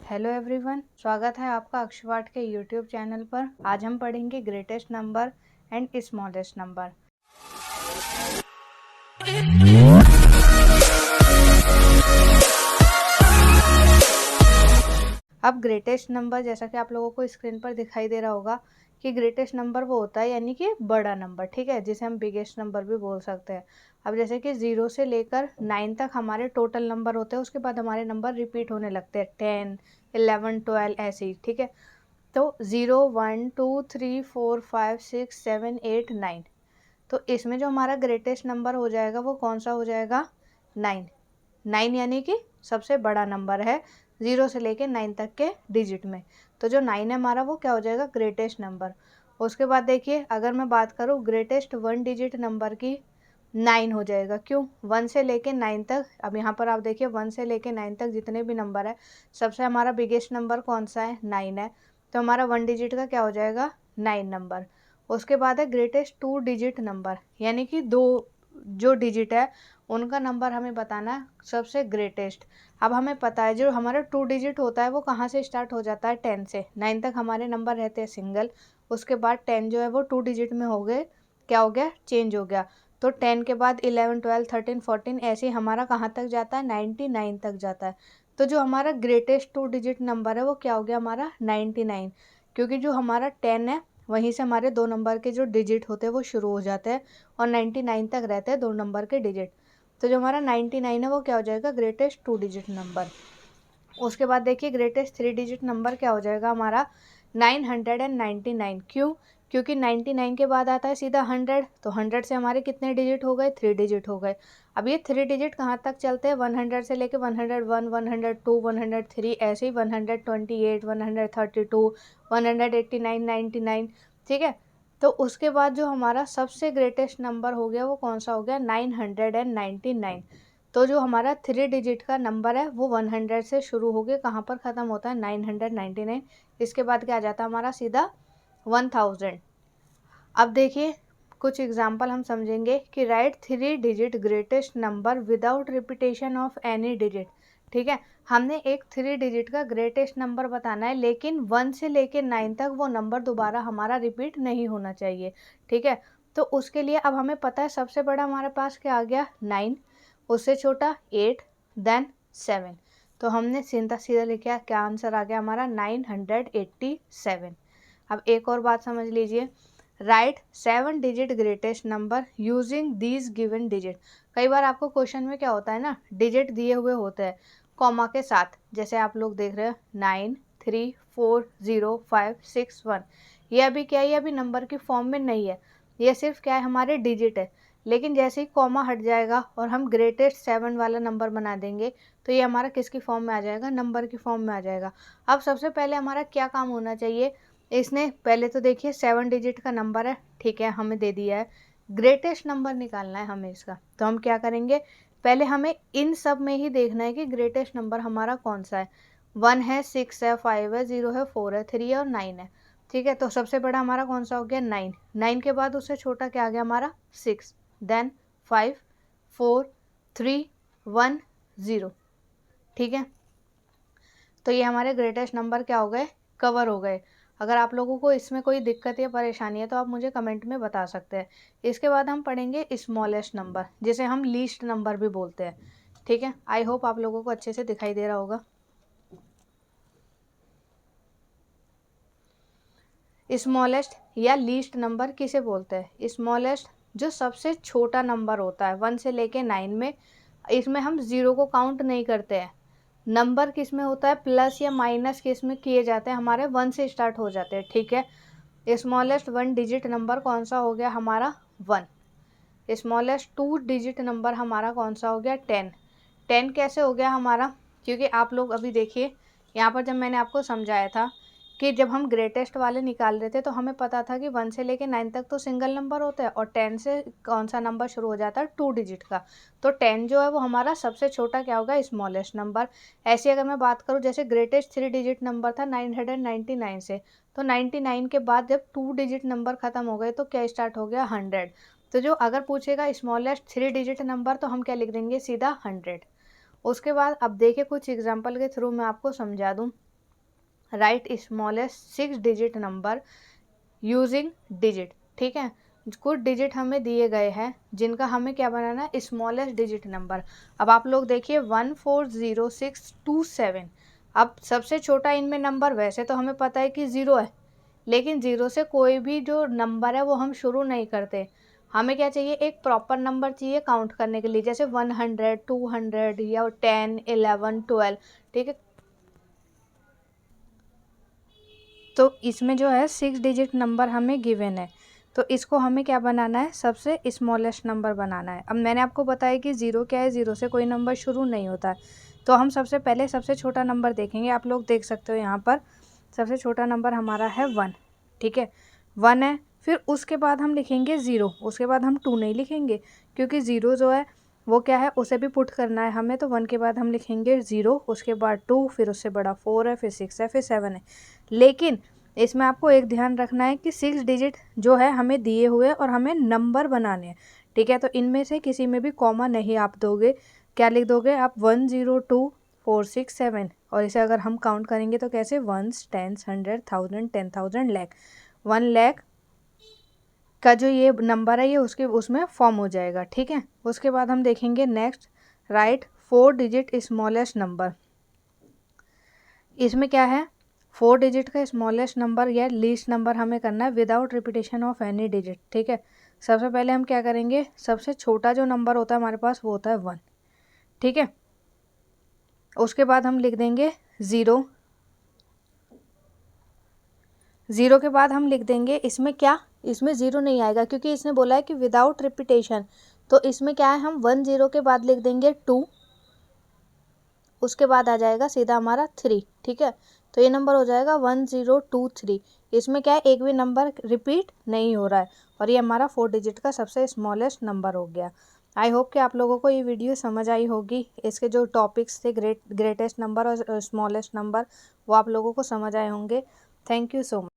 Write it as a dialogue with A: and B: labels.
A: Hello everyone, स्वागत है आपका अक्षवाट के यूट्यूब चैनल पर। आज हम पढ़ेंगे greatest number and smallest number. अब ग्रेटेस्ट नंबर, जैसा कि आप लोगों को स्क्रीन पर दिखाई दे रहा होगा कि ग्रेटेस्ट नंबर वो होता है यानी कि बड़ा नंबर, ठीक है, जिसे हम बिगेस्ट नंबर भी बोल सकते हैं। अब जैसे कि 0 से लेकर 9 तक हमारे टोटल नंबर होते हैं, उसके बाद हमारे नंबर रिपीट होने लगते हैं 10, 11, 12 ऐसे ही, ठीक है। तो 0, 1, 2, 3, 4, 5, 6, 7, 8, 9। तो इसमें जो हमारा ग्रेटेस्ट नंबर हो जाएगा वो कौन सा हो जाएगा? 9। 9 यानी कि सबसे बड़ा नंबर है 0 से लेके 9 तक के डिजिट में। तो जो 9 है हमारा वो क्या हो जाएगा? Greatest number. उसके बाद देखिए, अगर मैं बात करूँ ग्रेटेस्ट 1 डिजिट नंबर की, 9 हो जाएगा। क्यों? 1 से लेके 9 तक। अब यहाँ पर आप देखिए 1 से लेके 9 तक जितने भी नंबर है, सबसे हमारा बिगेस्ट नंबर कौन सा है? 9 है। तो हमारा 1 डिजिट का क्या हो जाएगा? 9 नंबर। उसके बाद है ग्रेटेस्ट 2 डिजिट नंबर, यानी कि दो जो डिजिट है उनका नंबर हमें बताना है सबसे ग्रेटेस्ट। अब हमें पता है जो हमारा 2 डिजिट होता है वो कहाँ से स्टार्ट हो जाता है? 10 से। 9 तक हमारे नंबर रहते हैं सिंगल, उसके बाद 10 जो है वो 2 डिजिट में हो गए, क्या हो गया? चेंज हो गया। तो 10 के बाद 11, 12, 13, 14 ऐसे ही हमारा कहाँ तक जाता है? 99 तक जाता है। तो जो हमारा ग्रेटेस्ट 2 डिजिट नंबर है वो क्या हो गया हमारा? 99। क्योंकि जो हमारा 10 है वहीं से हमारे 2 नंबर के जो डिजिट होते हैं वो शुरू हो जाते हैं और 99 तक रहते हैं 2 नंबर के डिजिट। तो जो हमारा 99 है वो क्या हो जाएगा? Greatest 2 digit number. उसके बाद देखिए ग्रेटेस्ट 3 डिजिट नंबर क्या हो जाएगा हमारा? 999। क्यों? क्योंकि 99 के बाद आता है सीधा 100, तो 100 से हमारे कितने डिजिट हो गए? 3 डिजिट हो गए। अब ये 3 डिजिट कहाँ तक चलते हैं? 100 से लेके 101, 102, 103 ऐसे ही 128, 132, 189, 99, ठीक है। तो उसके बाद जो हमारा सबसे ग्रेटेस्ट नंबर हो गया वो कौन सा हो गया? 999। तो जो हमारा 3 डिजिट का नंबर है वो 100 से शुरू हो के कहाँ पर ख़त्म होता है? 999। इसके बाद क्या आ जाता है हमारा? सीधा 1000। अब देखिए कुछ एग्जाम्पल हम समझेंगे कि right 3 digit greatest number without repetition of any digit. ठीक है, हमने एक 3 डिजिट का ग्रेटेस्ट नंबर बताना है, लेकिन 1 से लेके 9 तक वो नंबर दोबारा हमारा रिपीट नहीं होना चाहिए। ठीक है, तो उसके लिए अब हमें पता है सबसे बड़ा हमारे पास क्या आ गया? 9, उससे छोटा 8, देन 7। तो हमने सीधा सीधा लिखा, क्या आंसर आ गया हमारा? 987। अब एक और बात समझ लीजिए, right 7 digit greatest number using these given digit. कई बार आपको क्वेश्चन में क्या होता है ना, डिजिट दिए हुए होते हैं कॉमा के साथ, जैसे आप लोग देख रहे हैं 9, 3, 4, 0, 5, 6, 1। ये अभी क्या है? ये अभी नंबर की फॉर्म में नहीं है, ये सिर्फ क्या है? हमारे डिजिट है। लेकिन जैसे ही कॉमा हट जाएगा और हम ग्रेटेस्ट 7 वाला नंबर बना देंगे तो ये हमारा किसकी फॉर्म में आ जाएगा? नंबर की फॉर्म में आ जाएगा। अब सबसे पहले हमारा क्या काम होना चाहिए? इसने पहले तो देखिए 7 डिजिट का नंबर है, ठीक है, हमें दे दिया है, ग्रेटेस्ट नंबर निकालना है हमें इसका। तो हम क्या करेंगे? पहले हमें इन सब में ही देखना है कि ग्रेटेस्ट नंबर हमारा कौन सा है। 1 है, 6 है, 5 है, 0 है, 4 है, 3 है और 9 है। ठीक है, तो सबसे बड़ा हमारा कौन सा हो गया? 9। 9 के बाद उससे छोटा क्या आ गया हमारा? 6, देन 5, 4, 3, 1, 0। ठीक है, तो ये हमारे ग्रेटेस्ट नंबर क्या हो गए? कवर हो गए। अगर आप लोगों को इसमें कोई दिक्कत या परेशानी है तो आप मुझे कमेंट में बता सकते हैं। इसके बाद हम पढ़ेंगे स्मॉलेस्ट नंबर, जिसे हम लीस्ट नंबर भी बोलते हैं। ठीक है, आई होप आप लोगों को अच्छे से दिखाई दे रहा होगा। स्मॉलेस्ट या लीस्ट नंबर किसे बोलते हैं? स्मॉलेस्ट जो सबसे छोटा नंबर होता है 1 से लेके 9 में, इसमें हम 0 को काउंट नहीं करते हैं। नंबर किस में होता है? प्लस या माइनस किस में किए जाते हैं? हमारे 1 से स्टार्ट हो जाते हैं। ठीक है, स्मॉलेस्ट 1 डिजिट नंबर कौन सा हो गया हमारा? 1। स्मॉलेस्ट 2 डिजिट नंबर हमारा कौन सा हो गया? 10। 10 कैसे हो गया हमारा? क्योंकि आप लोग अभी देखिए यहाँ पर जब मैंने आपको समझाया था कि जब हम ग्रेटेस्ट वाले निकाल रहे थे तो हमें पता था कि 1 से लेके 9 तक तो सिंगल नंबर होता है और 10 से कौन सा नंबर शुरू हो जाता है? 2 डिजिट का। तो 10 जो है वो हमारा सबसे छोटा क्या होगा? Smallest number. ऐसे अगर मैं बात करूँ, जैसे ग्रेटेस्ट 3 डिजिट नंबर था 999 से, तो 99 के बाद जब 2 डिजिट नंबर खत्म हो गए तो क्या स्टार्ट हो गया? 100। तो जो अगर पूछेगा स्मॉलेस्ट 3 डिजिट नंबर तो हम क्या लिख देंगे? सीधा 100। उसके बाद अब देखिए कुछ एग्जांपल के थ्रू मैं आपको समझा दूं। Right smallest 6 digit number using digit. ठीक है, कुछ डिजिट हमें दिए गए हैं जिनका हमें क्या बनाना है, स्मॉलेस्ट डिजिट नंबर। अब आप लोग देखिए 140627। अब सबसे छोटा इनमें नंबर, वैसे तो हमें पता है कि 0 है, लेकिन 0 से कोई भी जो नंबर है वो हम शुरू नहीं करते। हमें क्या चाहिए, एक प्रॉपर नंबर चाहिए काउंट करने के लिए, जैसे 100, 200 या 10, 11, 12। ठीक है, तो इसमें जो है 6 डिजिट नंबर हमें गिवन है, तो इसको हमें क्या बनाना है, सबसे स्मॉलेस्ट नंबर बनाना है। अब मैंने आपको बताया कि 0 क्या है, 0 से कोई नंबर शुरू नहीं होता है, तो हम सबसे पहले सबसे छोटा नंबर देखेंगे। आप लोग देख सकते हो यहाँ पर सबसे छोटा नंबर हमारा है 1। ठीक है, 1 है, फिर उसके बाद हम लिखेंगे 0, उसके बाद हम 2 नहीं लिखेंगे, क्योंकि 0 जो है वो क्या है, उसे भी पुट करना है हमें, तो 1 के बाद हम लिखेंगे 0, उसके बाद 2, फिर उससे बड़ा 4 है, फिर 6 है, फिर 7 है। लेकिन इसमें आपको एक ध्यान रखना है कि 6 डिजिट जो है हमें दिए हुए और हमें नंबर बनाने हैं। ठीक है, तो इनमें से किसी में भी कॉमा नहीं आप दोगे, क्या लिख दोगे आप, 1 0 2 4 6 7। और इसे अगर हम काउंट करेंगे तो कैसे, 1s 10s 100 1000 10,000 लाख, 1 लाख का जो ये नंबर है ये उसके उसमें फॉर्म हो जाएगा। ठीक है, उसके बाद हम देखेंगे next, right 4 digit smallest number. इसमें क्या है, 4 डिजिट का स्मॉलेस्ट नंबर या लीस्ट नंबर हमें करना है without repetition of any digit. ठीक है, सबसे पहले हम क्या करेंगे, सबसे छोटा जो नंबर होता है हमारे पास वो होता है 1। ठीक है, उसके बाद हम लिख देंगे 0, 0 के बाद हम लिख देंगे, इसमें क्या, इसमें 0 नहीं आएगा क्योंकि इसने बोला है कि विदाउट रिपीटेशन, तो इसमें क्या है, हम 1 0 के बाद लिख देंगे 2, उसके बाद आ जाएगा सीधा हमारा 3। ठीक है, तो ये नंबर हो जाएगा 1023। इसमें क्या है, एक भी नंबर रिपीट नहीं हो रहा है, और ये हमारा 4 डिजिट का सबसे स्मॉलेस्ट नंबर हो गया। आई होप कि आप लोगों को ये वीडियो समझ आई होगी। इसके जो टॉपिक्स थे, ग्रेटेस्ट नंबर और स्मॉलेस्ट नंबर, वो आप लोगों को समझ आए होंगे। Thank you so much.